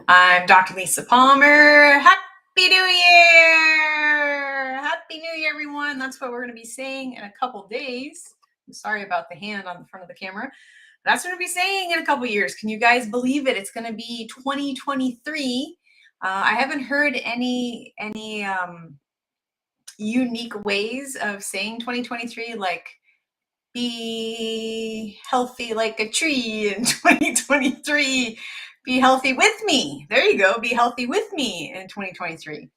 I'm Dr. Lisa Palmer. Happy New Year! Happy New Year, everyone. That's what we're going to be saying in a couple days. I'm sorry about the hand on the front of the camera. That's what we're going to be saying in a couple years. Can you guys believe it? It's going to be 2023. I haven't heard any unique ways of saying 2023, like be healthy like a tree in 2023. Be healthy with me. There you go. Be healthy with me in 2023.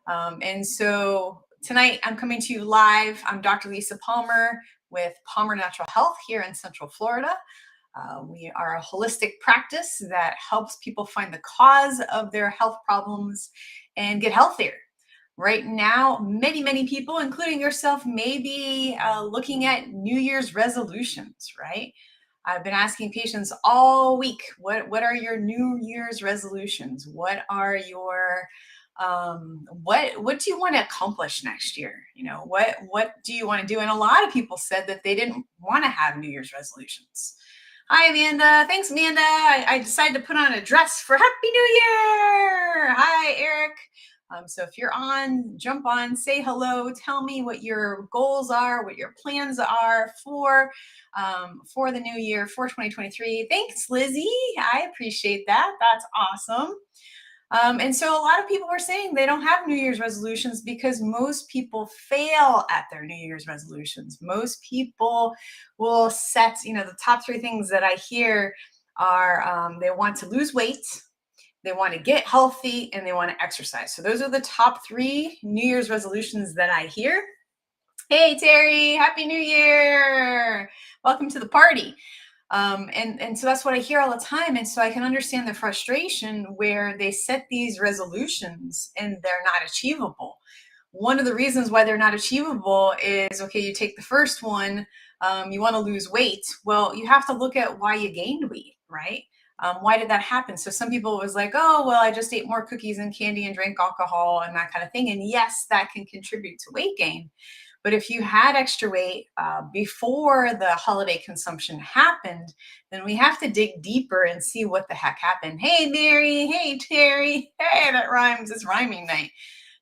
And so tonight I'm coming to you live. I'm Dr. Lisa Palmer with Palmer Natural Health here in Central Florida. We are a holistic practice that helps people find the cause of their health problems and get healthier. Right now, many people, including yourself, may be looking at New Year's resolutions, right? I've been asking patients all week, what are your New Year's resolutions? What are your what do you want to accomplish next year? You know, what do you want to do? And a lot of people said that they didn't want to have New Year's resolutions. Hi, Amanda. Thanks, Amanda. I decided to put on a dress for Happy New Year. Hi, Eric. So if you're on, jump on, say hello, tell me what your goals are, what your plans are for the new year, for 2023. Thanks, Lizzie. I appreciate that. That's awesome. And so a lot of people were saying they don't have New Year's resolutions because most people fail at their New Year's resolutions. Most people will set, the top three things that I hear are they want to lose weight, they want to get healthy, and they want to exercise. So those are the top three New Year's resolutions that I hear. Hey, Terry, Happy New Year. Welcome to the party. And so that's what I hear all the time. And so I can understand the frustration where they set these resolutions and they're not achievable. One of the reasons why they're not achievable is, okay, you take the first one, you want to lose weight. Well, you have to look at why you gained weight, right? Why did that happen? So some people was like, oh, well, I just ate more cookies and candy and drank alcohol and that kind of thing. And yes, that can contribute to weight gain. But if you had extra weight before the holiday consumption happened, then we have to dig deeper and see what the heck happened. Hey, Mary. Hey, Terry. Hey, that rhymes. It's rhyming night.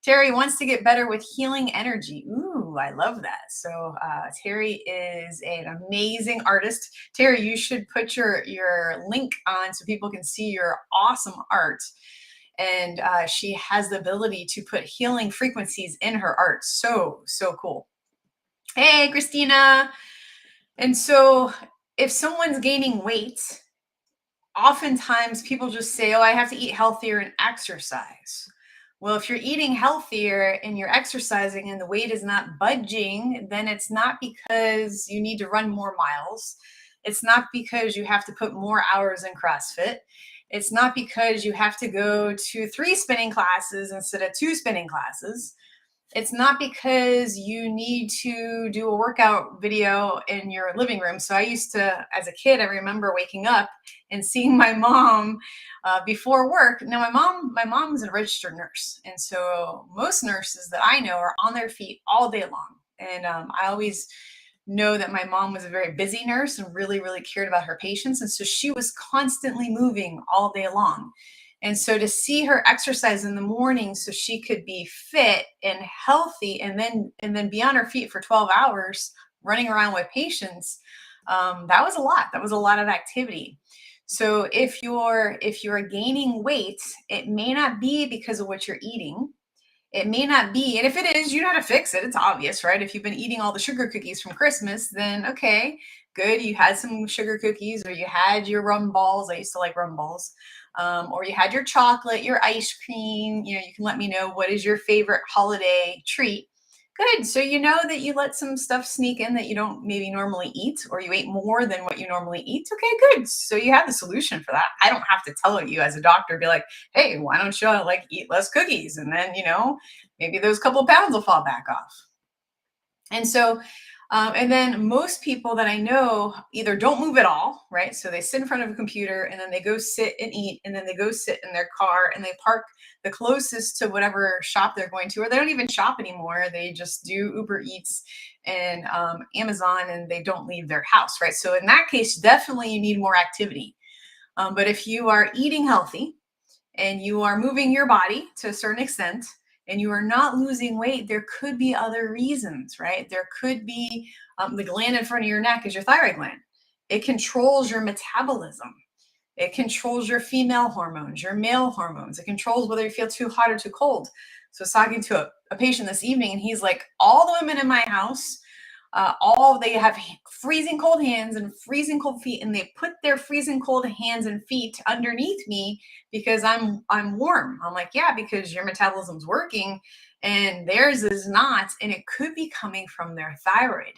Terry wants to get better with healing energy. Ooh, I love that. So Terry is an amazing artist. Terry, you should put your link on so people can see your awesome art. And she has the ability to put healing frequencies in her art. So cool. Hey, Christina. And so if someone's gaining weight, oftentimes people just say, oh, I have to eat healthier and exercise. Well, if you're eating healthier and you're exercising and the weight is not budging, then it's not because you need to run more miles. It's not because you have to put more hours in CrossFit. It's not because you have to go to 3 spinning classes instead of 2 spinning classes. It's not because you need to do a workout video in your living room. So I used to, as a kid, I remember waking up and seeing my mom before work. Now my mom's a registered nurse. And so most nurses that I know are on their feet all day long. And I always know that my mom was a very busy nurse and really cared about her patients. And so she was constantly moving all day long. And so to see her exercise in the morning so she could be fit and healthy and then be on her feet for 12 hours running around with patients, that was a lot. That was a lot of activity. So if you're gaining weight, it may not be because of what you're eating. It may not be, and if it is, you know how to fix it. It's obvious, right? If you've been eating all the sugar cookies from Christmas, then okay, good. You had some sugar cookies, or you had your rum balls. I used to like rum balls. Or you had your chocolate, your ice cream. You can let me know what is your favorite holiday treat. Good. So you know that you let some stuff sneak in that you don't maybe normally eat, or you ate more than what you normally eat. Okay, good. So you have the solution for that. I don't have to tell you as a doctor, be like, hey, why don't you eat less cookies? And then, maybe those couple pounds will fall back off. And so and then most people that I know either don't move at all, right? So they sit in front of a computer and then they go sit and eat, and then they go sit in their car and they park the closest to whatever shop they're going to, or they don't even shop anymore. They just do Uber Eats and Amazon, and they don't leave their house, right? So in that case, definitely you need more activity. But if you are eating healthy, and you are moving your body to a certain extent and you are not losing weight, there could be other reasons, right? There could be the gland in front of your neck is your thyroid gland. It controls your metabolism. It controls your female hormones, your male hormones. It controls whether you feel too hot or too cold. So I was talking to a patient this evening, and he's like, all the women in my house, they have freezing cold hands and freezing cold feet, and they put their freezing cold hands and feet underneath me because I'm warm. I'm like, yeah, because your metabolism's working and theirs is not, and it could be coming from their thyroid.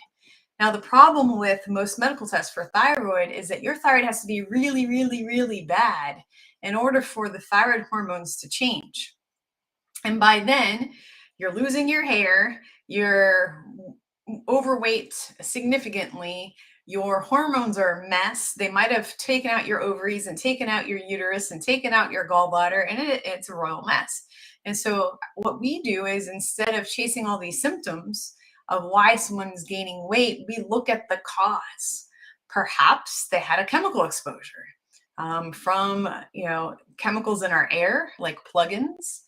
Now, the problem with most medical tests for thyroid is that your thyroid has to be really, really, really bad in order for the thyroid hormones to change. And by then, you're losing your hair, you're overweight significantly, your hormones are a mess. They might have taken out your ovaries and taken out your uterus and taken out your gallbladder, and it's a royal mess. And so, what we do is instead of chasing all these symptoms of why someone's gaining weight, we look at the cause. Perhaps they had a chemical exposure from chemicals in our air, like plugins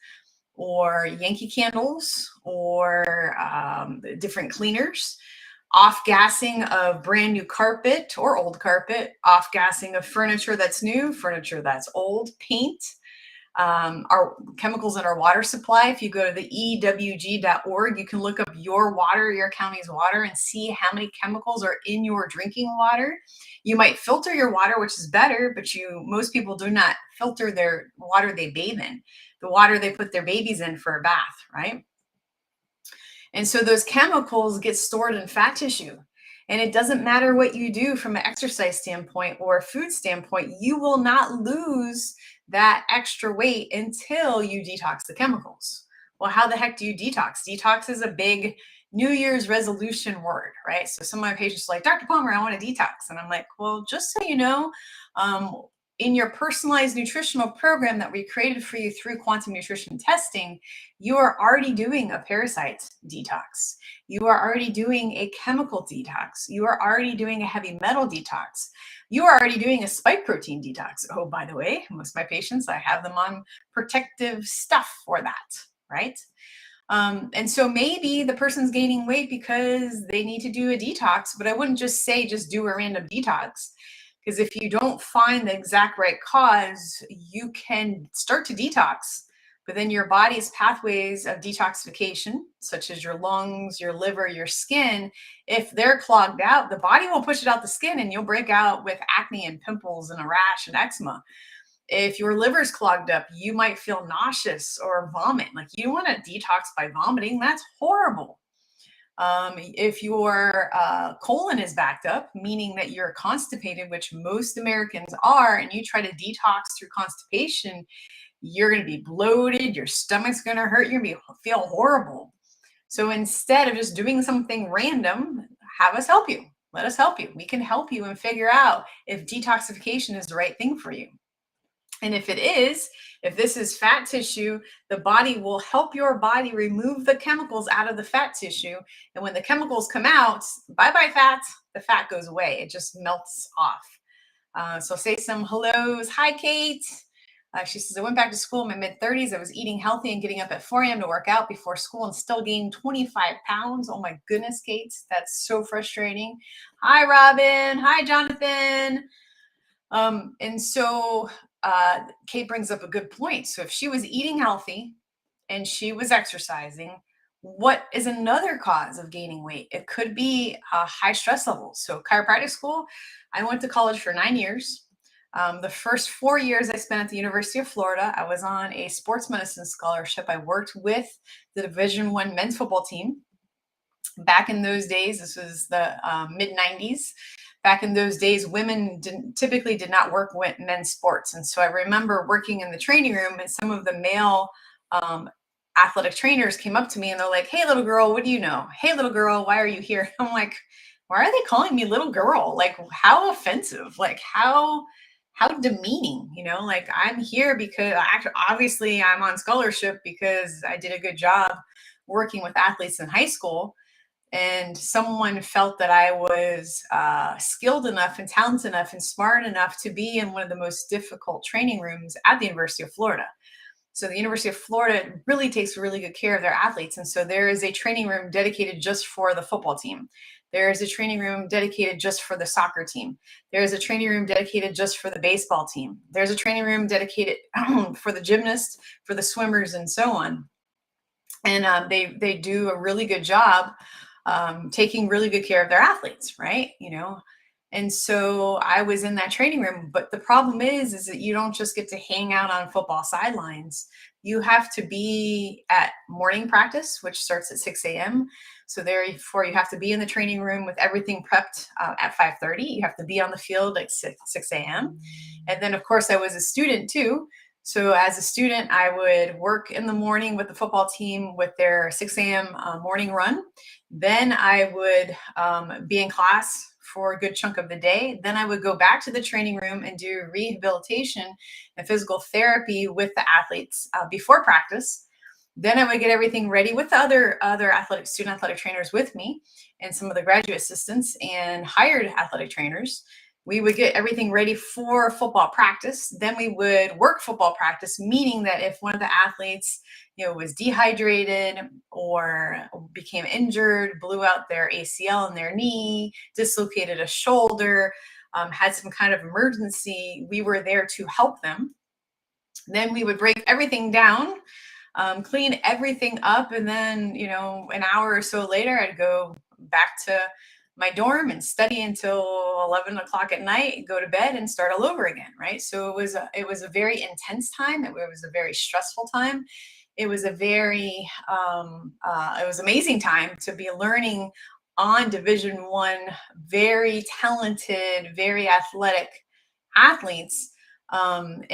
or Yankee candles or different cleaners, off gassing of brand new carpet or old carpet, off gassing of furniture that's new, furniture that's old, paint, our chemicals in our water supply. If you go to the ewg.org, you can look up your water, your county's water, and see how many chemicals are in your drinking water. You might filter your water, which is better, but most people do not filter their water they bathe in, the water they put their babies in for a bath, right? And so those chemicals get stored in fat tissue. And it doesn't matter what you do from an exercise standpoint or a food standpoint, you will not lose that extra weight until you detox the chemicals. Well, how the heck do you detox? Detox is a big New Year's resolution word, right? So some of my patients are like, Dr. Palmer, I want to detox. And I'm like, well, just so you know, in your personalized nutritional program that we created for you through quantum nutrition testing, you are already doing a parasite detox. You are already doing a chemical detox. You are already doing a heavy metal detox. You are already doing a spike protein detox. Oh, by the way, most of my patients, I have them on protective stuff for that, right? And so maybe the person's gaining weight because they need to do a detox, but I wouldn't just say just do a random detox. Because if you don't find the exact right cause, you can start to detox, but then your body's pathways of detoxification, such as your lungs, your liver, your skin, if they're clogged out, the body will push it out the skin and you'll break out with acne and pimples and a rash and eczema. If your liver's clogged up, you might feel nauseous or vomit. Like, you don't want to detox by vomiting. That's horrible. If your colon is backed up, meaning that you're constipated, which most Americans are, and you try to detox through constipation, you're going to be bloated, your stomach's going to hurt, you're going to feel horrible. So instead of just doing something random, have us help you. Let us help you. We can help you and figure out if detoxification is the right thing for you. And if it is, if this is fat tissue, the body will help your body remove the chemicals out of the fat tissue. And when the chemicals come out, bye-bye fat, the fat goes away. It just melts off. So say some hellos. Hi, Kate. She says, I went back to school in my mid-30s. I was eating healthy and getting up at 4 a.m. to work out before school and still gained 25 pounds. Oh my goodness, Kate. That's so frustrating. Hi, Robin. Hi, Jonathan. And so Kate brings up a good point. So if she was eating healthy and she was exercising, what is another cause of gaining weight? It could be high stress levels. So chiropractic school, I went to college for 9 years. The first 4 years I spent at the University of Florida, I was on a sports medicine scholarship. I worked with the Division I men's football team. Back in those days, this was the mid 90s. Back in those days, women typically did not work with men's sports. And so I remember working in the training room, and some of the male athletic trainers came up to me and they're like, hey, little girl, what do you know? Hey, little girl, why are you here? I'm like, why are they calling me little girl? Like, how offensive? Like, how demeaning, like, I'm here because obviously I'm on scholarship because I did a good job working with athletes in high school. And someone felt that I was skilled enough and talented enough and smart enough to be in one of the most difficult training rooms at the University of Florida. So the University of Florida really takes really good care of their athletes. And so there is a training room dedicated just for the football team. There is a training room dedicated just for the soccer team. There is a training room dedicated just for the baseball team. There's a training room dedicated for the gymnasts, for the swimmers, and so on. And they do a really good job taking really good care of their athletes, right? And so I was in that training room, but the problem is that you don't just get to hang out on football sidelines. You have to be at morning practice, which starts at 6 a.m. So therefore, you have to be in the training room with everything prepped at 5:30. You have to be on the field at 6 a.m. And then, of course, I was a student too. So as a student, I would work in the morning with the football team with their 6 a.m. Morning run. Then I would be in class for a good chunk of the day. Then I would go back to the training room and do rehabilitation and physical therapy with the athletes before practice. Then I would get everything ready with the other student athletic trainers with me and some of the graduate assistants and hired athletic trainers. We would get everything ready for football practice. Then we would work football practice, meaning that if one of the athletes, was dehydrated or became injured, blew out their ACL in their knee, dislocated a shoulder, had some kind of emergency, we were there to help them. Then we would break everything down, clean everything up, and then, an hour or so later, I'd go back to my dorm and study until 11 o'clock at night, go to bed and start all over again. Right. So it was a very intense time. It was a very stressful time. It was it was amazing time to be learning on Division 1, very talented, very athletic athletes, and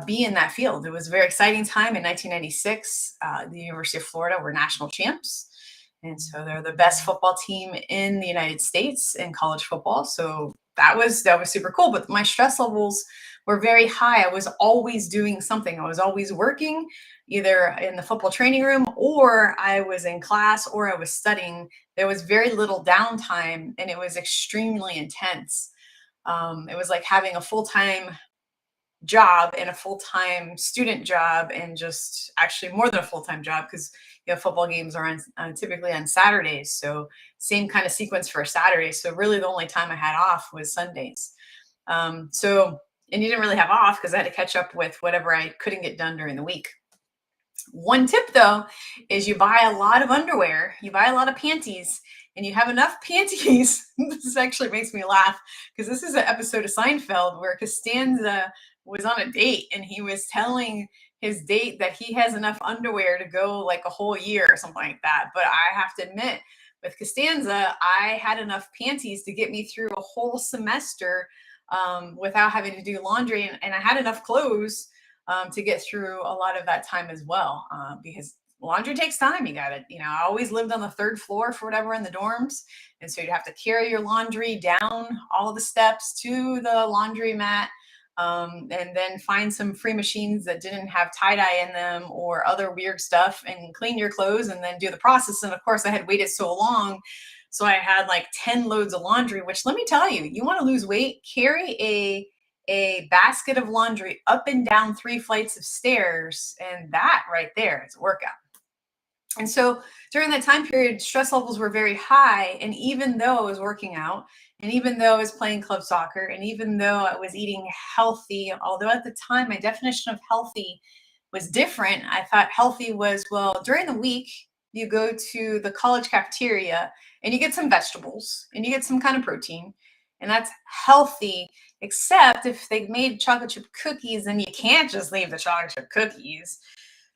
be in that field. It was a very exciting time. In 1996, the University of Florida were national champs. And so they're the best football team in the United States in college football. So that was super cool. But my stress levels were very high. I was always doing something. I was always working, either in the football training room, or I was in class, or I was studying. There was very little downtime, and it was extremely intense. It was like having a full-time job and a full-time student job, and just actually more than a full-time job, because football games are typically on Saturdays. So same kind of sequence for a Saturday. So really the only time I had off was Sundays. And you didn't really have off because I had to catch up with whatever I couldn't get done during the week. One tip though is you buy a lot of underwear, you buy a lot of panties, and you have enough panties. This actually makes me laugh because this is an episode of Seinfeld where Costanza was on a date and he was telling his date that he has enough underwear to go like a whole year or something like that. But I have to admit, with Costanza, I had enough panties to get me through a whole semester without having to do laundry, and I had enough clothes to get through a lot of that time as well, because laundry takes time. You got it. I always lived on the third floor for whatever in the dorms. And so you'd have to carry your laundry down all the steps to the laundry mat, and then find some free machines that didn't have tie-dye in them or other weird stuff, and clean your clothes and then do the process. And of course, I had waited so long. So I had like 10 loads of laundry, which, let me tell you, you want to lose weight, carry a basket of laundry up and down 3 flights of stairs. And that right there is a workout. And so during that time period, stress levels were very high. And even though I was working out, and even though I was playing club soccer, and even though I was eating healthy, although at the time my definition of healthy was different, I thought healthy was, well, during the week, you go to the college cafeteria and you get some vegetables and you get some kind of protein, and that's healthy. Except if they made chocolate chip cookies, then you can't just leave the chocolate chip cookies,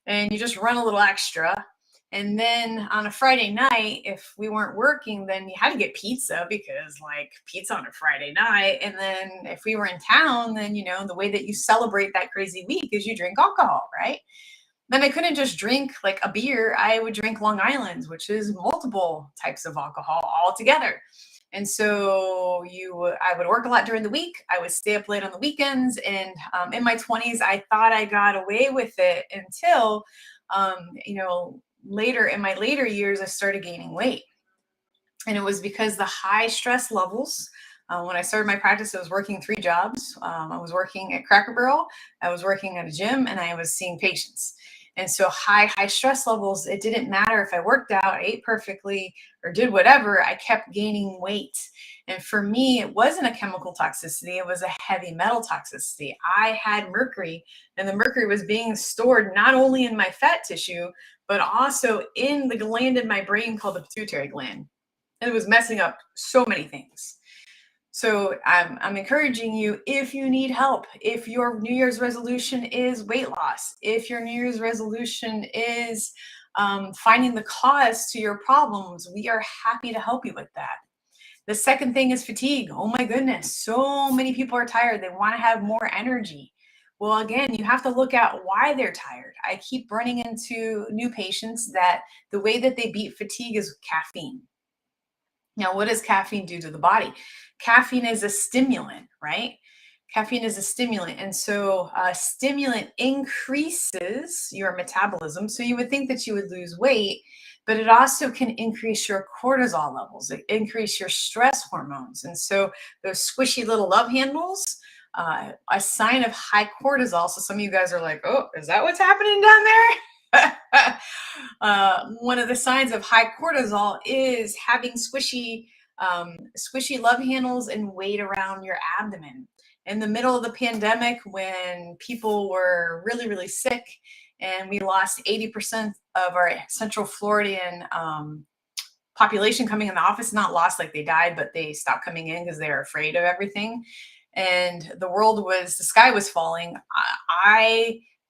and you just run a little extra. And then on a Friday night, if we weren't working, then you had to get pizza, because like pizza on a Friday night. And then if we were in town, then, the way that you celebrate that crazy week is you drink alcohol, right? Then I couldn't just drink like a beer. I would drink Long Island's, which is multiple types of alcohol all together. And so I would work a lot during the week. I would stay up late on the weekends. And in my 20s, I thought I got away with it until, later in my later years, I started gaining weight. And it was because the high stress levels, When I started my practice, I was working 3 jobs. I was working at Cracker Barrel, I was working at a gym, and I was seeing patients. And so high stress levels, it didn't matter if I worked out, ate perfectly, or did whatever, I kept gaining weight. And for me, it wasn't a chemical toxicity, it was a heavy metal toxicity. I had mercury, and the mercury was being stored not only in my fat tissue, but also in the gland in my brain called the pituitary gland. And it was messing up so many things. So I'm encouraging you, if you need help, if your New Year's resolution is weight loss, if your New Year's resolution is finding the cause to your problems, we are happy to help you with that. The second thing is fatigue. Oh my goodness, so many people are tired. They want to have more energy. Well, again, you have to look at why they're tired. I keep running into new patients that the way that they beat fatigue is caffeine. Now, what does caffeine do to the body? Caffeine is a stimulant, right? Caffeine is a stimulant. And so, stimulant increases your metabolism. So, you would think that you would lose weight, but it also can increase your cortisol levels, it increase your stress hormones. And so, those squishy little love handles, a sign of high cortisol. So, some of you guys are like, oh, is that what's happening down there? One of the signs of high cortisol is having squishy love handles and weight around your abdomen. In the middle of the pandemic, when people were really sick, and we lost 80% of our Central Floridian population coming in the office, not lost like they died, but they stopped coming in because they were afraid of everything. And the sky was falling.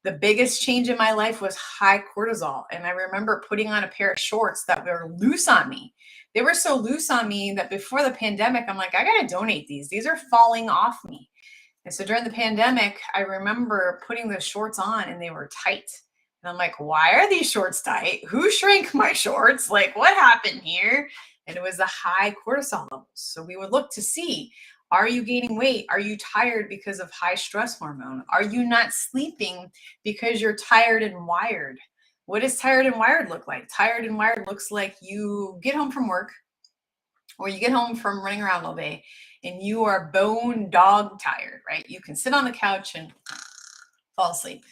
The biggest change in my life was high cortisol. And I remember putting on a pair of shorts that were loose on me. They were so loose on me that before the pandemic, I'm like, I got to donate these. These are falling off me. And so during the pandemic, I remember putting those shorts on and they were tight. And I'm like, why are these shorts tight? Who shrank my shorts? Like, what happened here? And it was the high cortisol levels. So we would look to see, are you gaining weight? Are you tired because of high stress hormone? Are you not sleeping because you're tired and wired? What does tired and wired look like? Tired and wired looks like you get home from work, or you get home from running around all day, and you are bone dog tired, right? You can sit on the couch and fall asleep.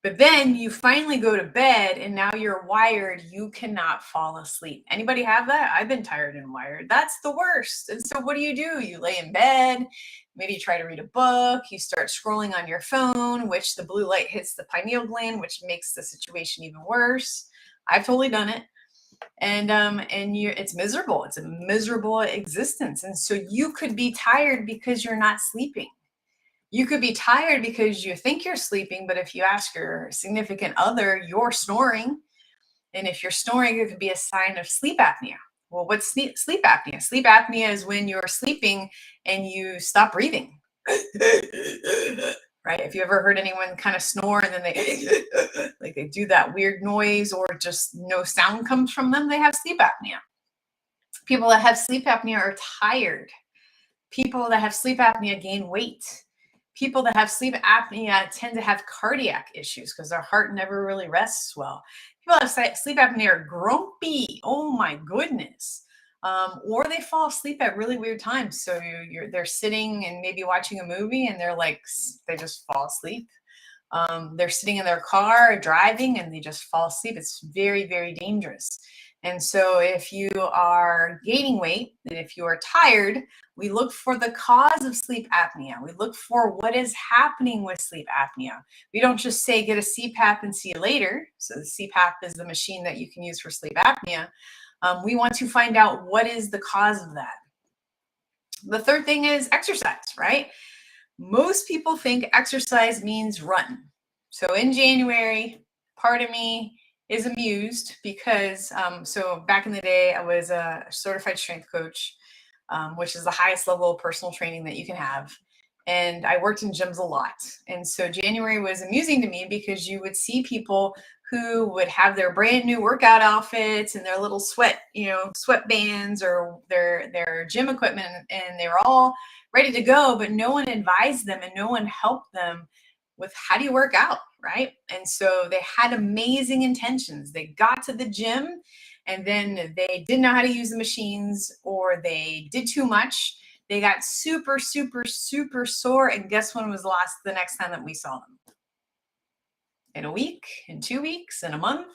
But then you finally go to bed and now you're wired, you cannot fall asleep. Anybody have that? I've been tired and wired. That's the worst. And so what do? You lay in bed, maybe you try to read a book, you start scrolling on your phone, which the blue light hits the pineal gland, which makes the situation even worse. I've totally done it. And it's miserable. It's a miserable existence. And so you could be tired because you're not sleeping. You could be tired because you think you're sleeping, but if you ask your significant other, you're snoring. And if you're snoring, it could be a sign of sleep apnea. Well, what's sleep apnea? Sleep apnea is when you're sleeping and you stop breathing. Right? If you ever heard anyone kind of snore and then they like they do that weird noise, or just no sound comes from them, they have sleep apnea. People that have sleep apnea are tired. People that have sleep apnea gain weight. People that have sleep apnea tend to have cardiac issues because their heart never really rests well. People that have sleep apnea are grumpy. Oh my goodness. Or they fall asleep at really weird times. So they're sitting and maybe watching a movie and they just fall asleep. They're sitting in their car driving and they just fall asleep. It's very, very dangerous. And so if you are gaining weight and if you are tired, we look for the cause of sleep apnea. We look for what is happening with sleep apnea. We don't just say, get a CPAP and see you later. So the CPAP is the machine that you can use for sleep apnea. We want to find out what is the cause of that. The third thing is exercise, right? Most people think exercise means run. So in January, part of me is amused because, so back in the day, I was a certified strength coach, which is the highest level of personal training that you can have. And I worked in gyms a lot. And so January was amusing to me because you would see people who would have their brand new workout outfits and their little sweatbands or their gym equipment, and they were all ready to go, but no one advised them and no one helped them with how do you work out, right? And so they had amazing intentions. They got to the gym and then they didn't know how to use the machines, or they did too much. They got super, super, super sore. And guess when was the next time that we saw them? In a week, in 2 weeks, in a month,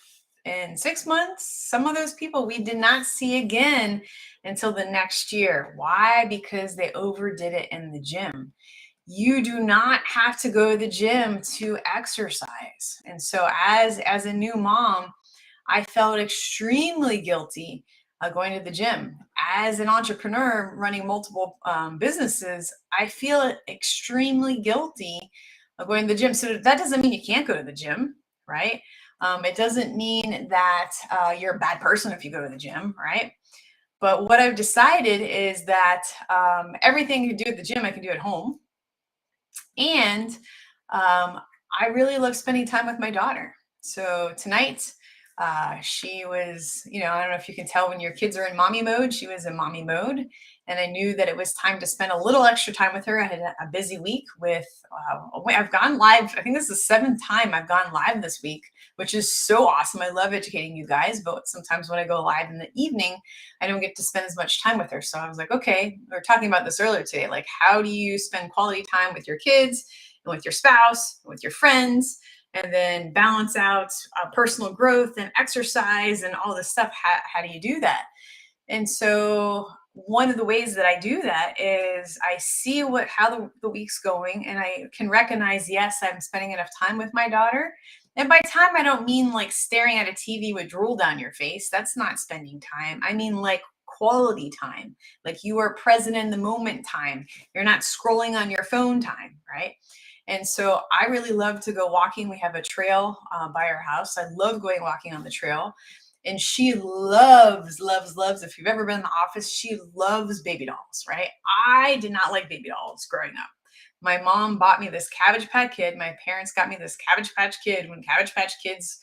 in 6 months. Some of those people we did not see again until the next year. Why? Because they overdid it in the gym. You do not have to go to the gym to exercise. And so as a new mom, I felt extremely guilty going to the gym. As an entrepreneur running multiple businesses, I feel extremely guilty of going to the gym. So that doesn't mean you can't go to the gym, right? It doesn't mean that you're a bad person if you go to the gym, right? But what I've decided is that everything you can do at the gym, I can do at home. And I really love spending time with my daughter. So tonight, she was, I don't know if you can tell when your kids are in mommy mode, she was in mommy mode. And I knew that it was time to spend a little extra time with her. I had a busy week with, I've gone live. I think this is the seventh time I've gone live this week, which is so awesome. I love educating you guys, but sometimes when I go live in the evening, I don't get to spend as much time with her. So I was like, okay, we were talking about this earlier today. Like, how do you spend quality time with your kids and with your spouse, and with your friends? And then balance out personal growth and exercise and all this stuff. How do you do that? And so one of the ways that I do that is I see how the week's going, and I can recognize, yes, I'm spending enough time with my daughter. And by time, I don't mean like staring at a TV with drool down your face. That's not spending time. I mean like quality time, like you are present in the moment time. You're not scrolling on your phone time, right? And so I really love to go walking. We have a trail by our house. I love going walking on the trail. And she loves, loves, loves. If you've ever been in the office, she loves baby dolls, right? I did not like baby dolls growing up. My mom bought me this Cabbage Patch Kid. My parents got me this Cabbage Patch Kid when Cabbage Patch Kids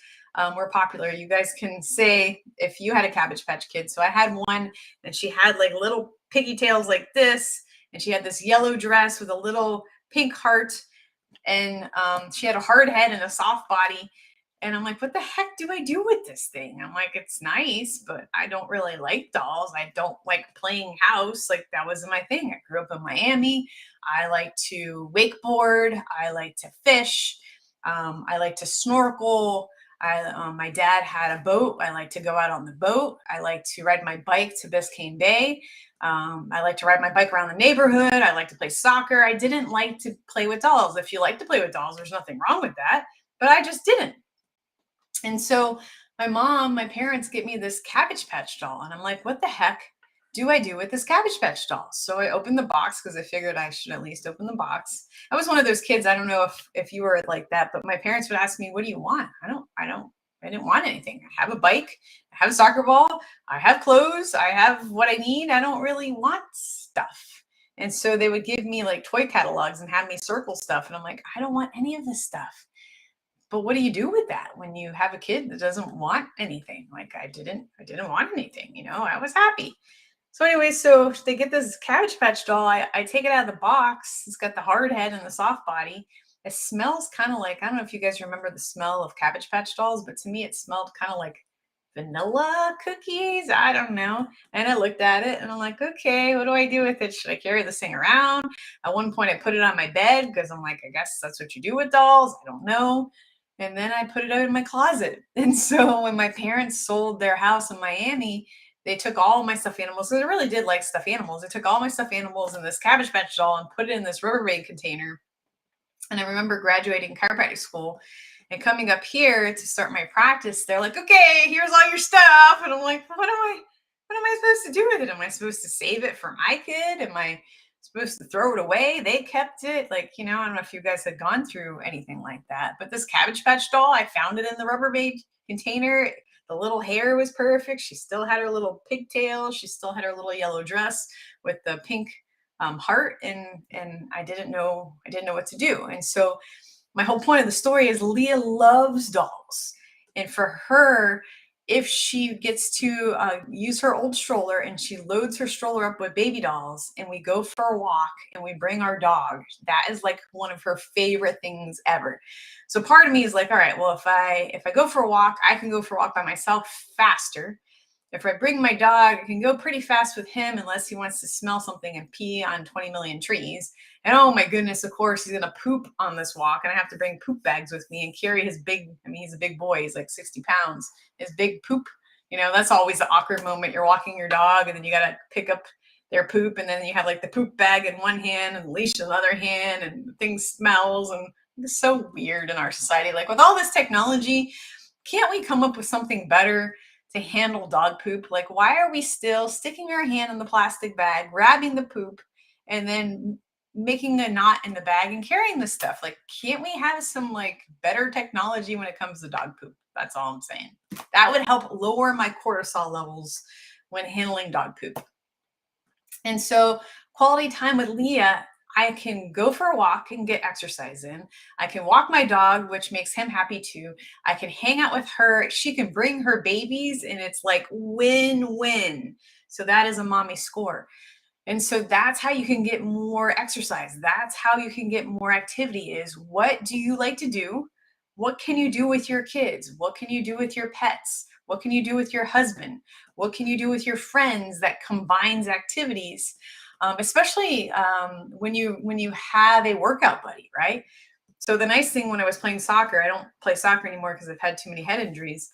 were popular. You guys can say if you had a Cabbage Patch Kid. So I had one, and she had like little piggy tails like this, and she had this yellow dress with a little pink heart, and she had a hard head and a soft body. And I'm like, what the heck do I do with this thing? I'm like, it's nice, but I don't really like dolls. I don't like playing house. Like, that wasn't my thing. I grew up in Miami. I like to wakeboard. I like to fish. I like to snorkel. My dad had a boat. I like to go out on the boat. I like to ride my bike to Biscayne Bay. I like to ride my bike around the neighborhood. I like to play soccer. I didn't like to play with dolls. If you like to play with dolls, there's nothing wrong with that. But I just didn't. And so my parents get me this Cabbage Patch doll. And I'm like, what the heck do I do with this Cabbage Patch doll? So I opened the box because I figured I should at least open the box. I was one of those kids. I don't know if you were like that, but my parents would ask me, what do you want? I didn't want anything. I have a bike. I have a soccer ball. I have clothes. I have what I need. I don't really want stuff. And so they would give me like toy catalogs and have me circle stuff. And I'm like, I don't want any of this stuff. But what do you do with that when you have a kid that doesn't want anything? Like I didn't want anything, I was happy. So anyway, so they get this Cabbage Patch doll. I take it out of the box. It's got the hard head and the soft body. It smells kind of like, I don't know if you guys remember the smell of Cabbage Patch dolls, but to me it smelled kind of like vanilla cookies. I don't know. And I looked at it and I'm like, okay, what do I do with it? Should I carry this thing around? At one point I put it on my bed because I'm like, I guess that's what you do with dolls. I don't know. And then I put it out in my closet. And so when my parents sold their house in Miami, they took all my stuffed animals. So they really did like stuffed animals. They took all my stuffed animals and this Cabbage Patch doll and put it in this Rubbermaid container. And I remember graduating chiropractic school and coming up here to start my practice. They're like, okay, here's all your stuff. And I'm like, what am I supposed to do with it? Am I supposed to save it for my kid? Am I supposed to throw it away? They kept it. Like, I don't know if you guys had gone through anything like that, but this Cabbage Patch doll, I found it in the Rubbermaid container. The little hair was perfect. She still had her little pigtail. She still had her little yellow dress with the pink heart. And I didn't know what to do. And so my whole point of the story is Leah loves dolls. And for her, if she gets to use her old stroller and she loads her stroller up with baby dolls and we go for a walk and we bring our dog, that is like one of her favorite things ever. So part of me is like, all right, well, if I go for a walk, I can go for a walk by myself faster. If I bring my dog, I can go pretty fast with him unless he wants to smell something and pee on 20 million trees. And oh my goodness, of course, he's going to poop on this walk. And I have to bring poop bags with me and carry his big, I mean, he's a big boy. He's like 60 pounds. His big poop, that's always the awkward moment. You're walking your dog and then you got to pick up their poop. And then you have like the poop bag in one hand and the leash in the other hand, and the thing smells. And it's so weird in our society. Like with all this technology, can't we come up with something better to handle dog poop? Like, why are we still sticking our hand in the plastic bag, grabbing the poop, and then making a knot in the bag and carrying the stuff? Like, can't we have some like better technology when it comes to dog poop? That's all I'm saying. That would help lower my cortisol levels when handling dog poop. And so quality time with Leah, I can go for a walk and get exercise in. I can walk my dog, which makes him happy too. I can hang out with her. She can bring her babies, and it's like win-win. So that is a mommy score. And so that's how you can get more exercise. That's how you can get more activity. Is what do you like to do? What can you do with your kids? What can you do with your pets? What can you do with your husband? What can you do with your friends that combines activities? Especially when you have a workout buddy, right? So the nice thing when I was playing soccer, I don't play soccer anymore because I've had too many head injuries,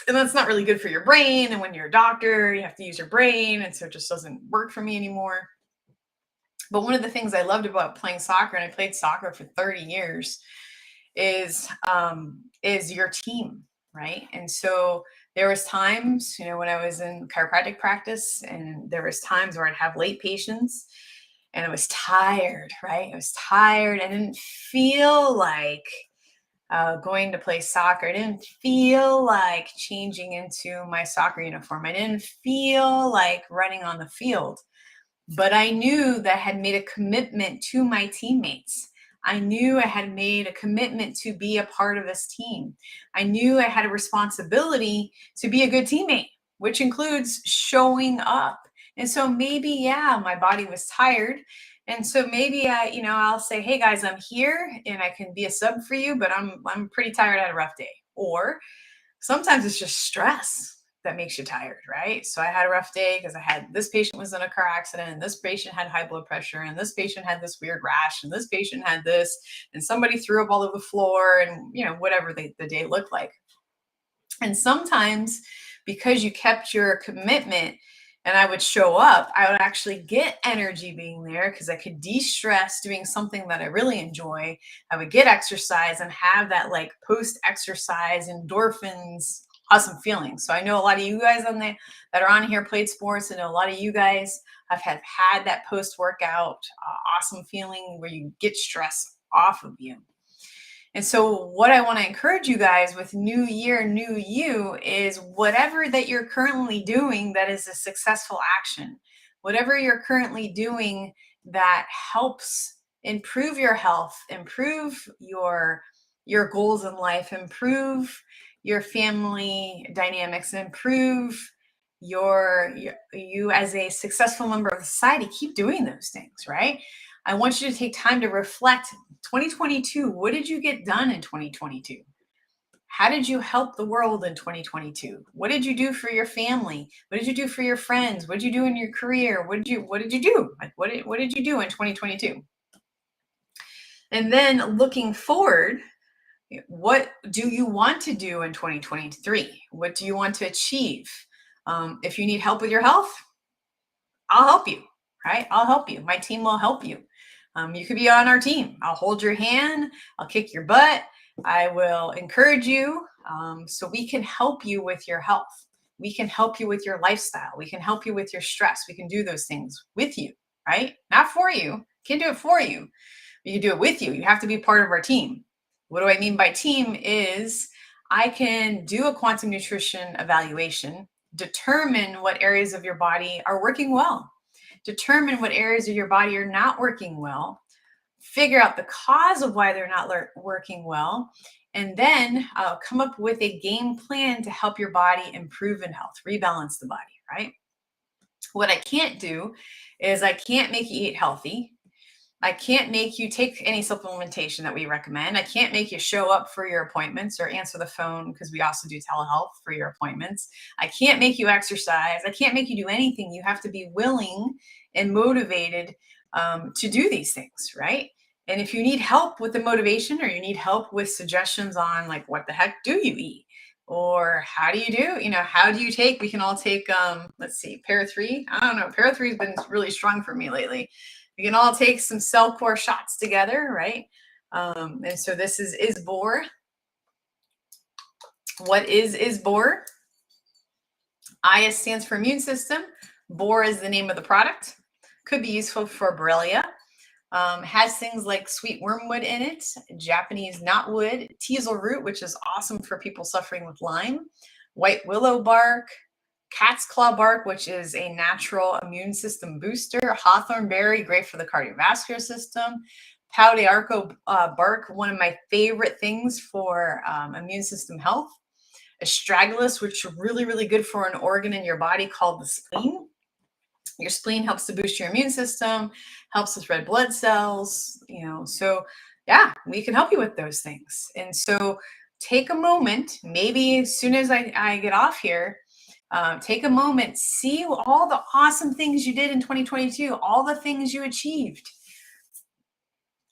and that's not really good for your brain. And when you're a doctor, you have to use your brain, and so it just doesn't work for me anymore. But one of the things I loved about playing soccer, and I played soccer for 30 years, is your team, right? And so there was times, when I was in chiropractic practice, and there was times where I'd have late patients, and I was tired, right? I was tired. I didn't feel like going to play soccer. I didn't feel like changing into my soccer uniform. I didn't feel like running on the field. But I knew that I had made a commitment to my teammates. I knew I had made a commitment to be a part of this team. I knew I had a responsibility to be a good teammate, which includes showing up. And so maybe, yeah, my body was tired. And so maybe I'll say, hey guys, I'm here and I can be a sub for you, but I'm pretty tired. I had a rough day. Or sometimes it's just stress that makes you tired, right? So I had a rough day because I had this patient was in a car accident, and this patient had high blood pressure, and this patient had this weird rash, and this patient had this, and somebody threw up all over the floor, and whatever the day looked like. And sometimes because you kept your commitment and I would show up, I would actually get energy being there because I could de-stress doing something that I really enjoy. I would get exercise and have that like post-exercise endorphins, awesome feeling. So I know a lot of you guys on there that are on here played sports. I know a lot of you guys have had that post-workout awesome feeling where you get stress off of you. And so what I want to encourage you guys with new year, new you is whatever that you're currently doing that is a successful action, whatever you're currently doing that helps improve your health, improve your goals in life, improve your family dynamics, improve you as a successful member of society. Keep doing those things, right? I want you to take time to reflect 2022. What did you get done in 2022? How did you help the world in 2022? What did you do for your family? What did you do for your friends? What did you do in your career? What did you do? Like what did you do in 2022? And then looking forward, what do you want to do in 2023? What do you want to achieve? If you need help with your health, I'll help you, right? I'll help you. My team will help you. You could be on our team. I'll hold your hand. I'll kick your butt. I will encourage you. So we can help you with your health. We can help you with your lifestyle. We can help you with your stress. We can do those things with you, right? Not for you. Can't do it for you. We can do it with you. You have to be part of our team. What do I mean by team is I can do a quantum nutrition evaluation, determine what areas of your body are working well, determine what areas of your body are not working well, figure out the cause of why they're not working well, and then come up with a game plan to help your body improve in health, rebalance the body, right? What I can't do is I can't make you eat healthy. I can't make you take any supplementation that we recommend. I can't make you show up for your appointments or answer the phone because we also do telehealth for your appointments. I can't make you exercise. I can't make you do anything. You have to be willing and motivated to do these things, right? And if you need help with the motivation or you need help with suggestions on like what the heck do you eat or how do you do, how do you take, we can all take, let's see, Para 3. I don't know. Para 3 has been really strong for me lately. We can all take some Cellcore shots together, right? And so this is Isbour. What is Isbour? I stands for immune system. Bohr is the name of the product. Could be useful for Borrelia. Has things like sweet wormwood in it, Japanese knotwood, teasel root, which is awesome for people suffering with Lyme, white willow bark, cat's claw bark, which is a natural immune system booster, hawthorn berry, great for the cardiovascular system, pau d'arco bark, one of my favorite things for immune system health, astragalus, which is really, really good for an organ in your body called the spleen. Your spleen helps to boost your immune system, helps with red blood cells, so yeah, we can help you with those things. And so take a moment, maybe as soon as I get off here, take a moment, see all the awesome things you did in 2022, all the things you achieved.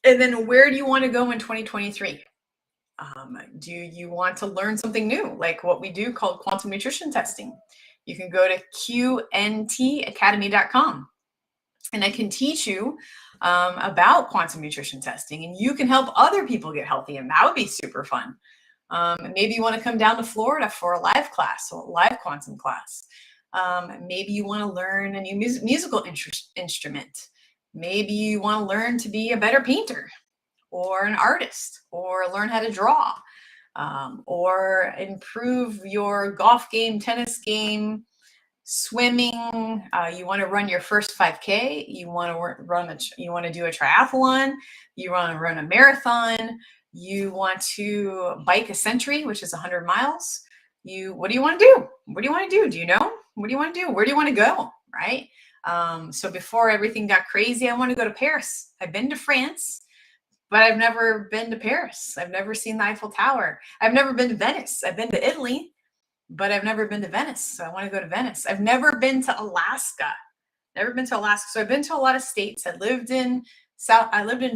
And then where do you want to go in 2023? Do you want to learn something new, like what we do called quantum nutrition testing? You can go to qntacademy.com and I can teach you about quantum nutrition testing, and you can help other people get healthy, and that would be super fun. Maybe you want to come down to Florida for a live class, or a live quantum class. Maybe you want to learn a new musical instrument. Maybe you want to learn to be a better painter or an artist, or learn how to draw, or improve your golf game, tennis game, swimming. You want to run your first 5K. You want to do a triathlon. You want to run a marathon. You want to bike a century, which is 100 miles. What do you want to do? What do you want to do? Do you know? What do you want to do? Where do you want to go? Right? So before everything got crazy, I want to go to Paris. I've been to France, but I've never been to Paris. I've never seen the Eiffel Tower. I've never been to Venice. I've been to Italy, but I've never been to Venice. So I want to go to Venice. I've never been to Alaska. Never been to Alaska. So I've been to a lot of states. I lived in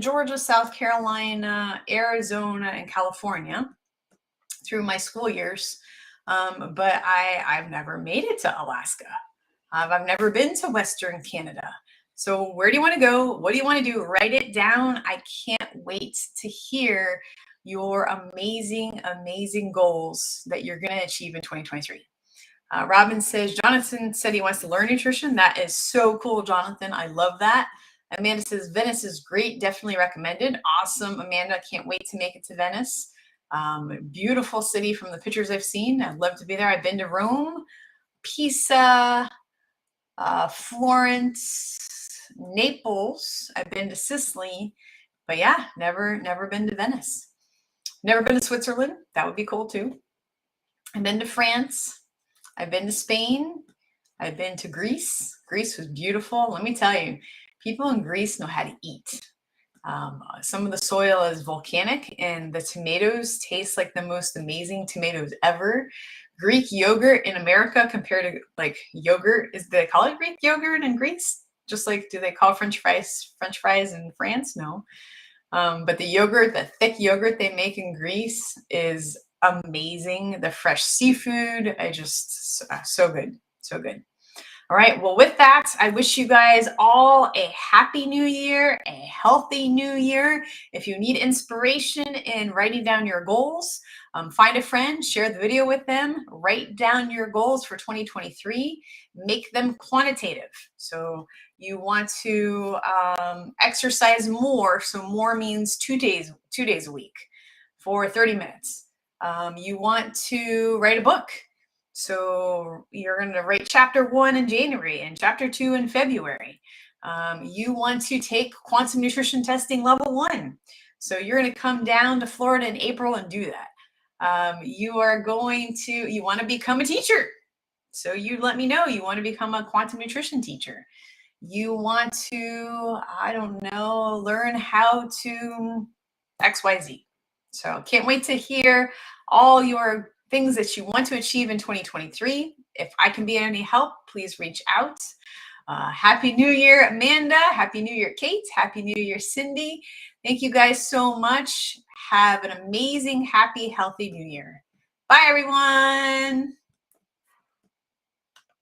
Georgia, South Carolina, Arizona, and California through my school years. But I've never made it to Alaska. I've never been to Western Canada. So where do you want to go? What do you want to do? Write it down. I can't wait to hear your amazing, amazing goals that you're going to achieve in 2023. Robin says, Jonathan said he wants to learn nutrition. That is so cool, Jonathan. I love that. Amanda says, Venice is great. Definitely recommended. Awesome, Amanda. Can't wait to make it to Venice. Beautiful city from the pictures I've seen. I'd love to be there. I've been to Rome, Pisa, Florence, Naples. I've been to Sicily, but yeah, never been to Venice. Never been to Switzerland. That would be cool too. I've been to France. I've been to Spain. I've been to Greece. Greece was beautiful. Let me tell you, people in Greece know how to eat. Some of the soil is volcanic, and the tomatoes taste like the most amazing tomatoes ever. Greek yogurt in America compared to like yogurt, they call it Greek yogurt in Greece? Just like, do they call French fries in France? No. But the thick yogurt they make in Greece is amazing. The fresh seafood, so good, so good. All right. Well, with that, I wish you guys all a happy new year, a healthy new year. If you need inspiration in writing down your goals, find a friend, share the video with them, write down your goals for 2023, make them quantitative. So you want to exercise more. So more means 2 days a week for 30 minutes. You want to write a book. So you're going to write chapter 1 in January and chapter 2 in February. You want to take quantum nutrition testing level 1. So you're going to come down to Florida in April and do that. You want to become a teacher. So you let me know you want to become a quantum nutrition teacher. you want to, I don't know, learn how to XYZ. So can't wait to hear all your things that you want to achieve in 2023. If I can be any help, please reach out. Happy New Year, Amanda. Happy New Year, Kate. Happy New Year, Cindy. Thank you guys so much. Have an amazing, happy, healthy New Year. Bye, everyone.